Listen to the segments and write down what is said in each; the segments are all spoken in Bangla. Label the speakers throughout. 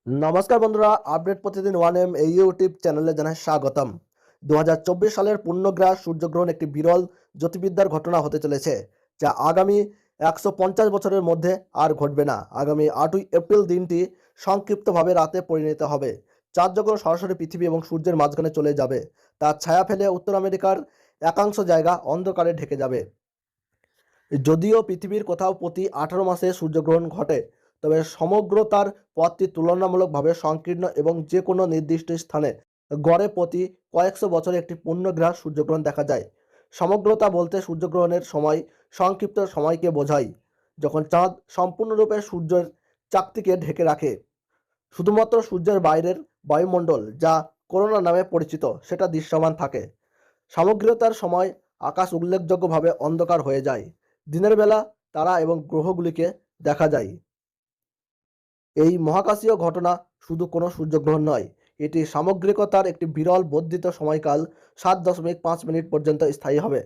Speaker 1: নমস্কার বন্ধুরা, আপডেট প্রতিদিন 1M এই ইউটিউব চ্যানেলে জানাই স্বাগতম। 2024 সালের পূর্ণগ্রাস সূর্যগ্রহণ একটি বিরল জ্যোতির্বিদ্যার ঘটনা হতে চলেছে, যা আগামী 150 বছরের মধ্যে আর ঘটবে না। আগামী 8ই এপ্রিল দিনটি সংক্ষিপ্তভাবে রাতে পরিণত হবে। চাঁদ যখন সরাসরি পৃথিবী এবং সূর্যের মাঝখানে চলে যাবে, তার ছায়া ফেলে উত্তর আমেরিকার একাংশ জায়গা অন্ধকারে ঢেকে যাবে। যদিও পৃথিবীর কোথাও প্রতি 18 মাসে সূর্যগ্রহণ ঘটে, তবে সমগ্র তার পথটি তুলনামূলকভাবে সংকীর্ণ এবং যে কোনো নির্দিষ্ট স্থানে গড়ে প্রতি কয়েকশো বছরে একটি পূর্ণগ্রাস সূর্যগ্রহণ দেখা যায়। সমগ্রতা বলতে সূর্যগ্রহণের সময় সংক্ষিপ্ত সময়কে বোঝায়, যখন চাঁদ সম্পূর্ণরূপে সূর্যের চাকতিকে ঢেকে রাখে। শুধুমাত্র সূর্যের বাইরের বায়ুমণ্ডল, যা করোনা নামে পরিচিত, সেটা দৃশ্যমান থাকে। সামগ্রিকতার সময় আকাশ উল্লেখযোগ্যভাবে অন্ধকার হয়ে যায়। দিনের বেলা তারা এবং গ্রহগুলিকে দেখা যায়। এই মহাকাশীয় ঘটনা শুধু কোনো সূর্যগ্রহণ নয়, এটি সামগ্রিকতার একটি বিরল বর্ধিত সময়কাল 7.5 মিনিট পর্যন্ত স্থায়ী হবে।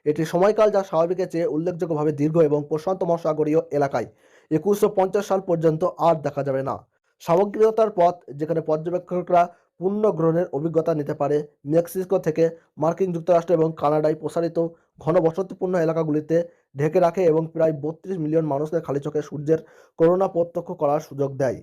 Speaker 1: এটি সময়কাল যা স্বাভাবিকের চেয়ে উল্লেখযোগ্যভাবে দীর্ঘ এবং প্রশান্ত মহাসাগরীয় এলাকায় 2150 সাল পর্যন্ত আর দেখা যাবে না। সামগ্রিকতার পথ, যেখানে পর্যবেক্ষকরা পূর্ণ গ্রহণের অভিজ্ঞতা নিতে পারে, মেক্সিকো থেকে মার্কিন যুক্তরাষ্ট্র এবং কানাডায় প্রসারিত ঘনবসতিপূর্ণ এলাকাগুলিতে ঢেকে রাখে এবং প্রায় 32 মিলিয়ন মানুষকে খালি চোখে সূর্যের করোনা প্রত্যক্ষ করার সুযোগ দেয়।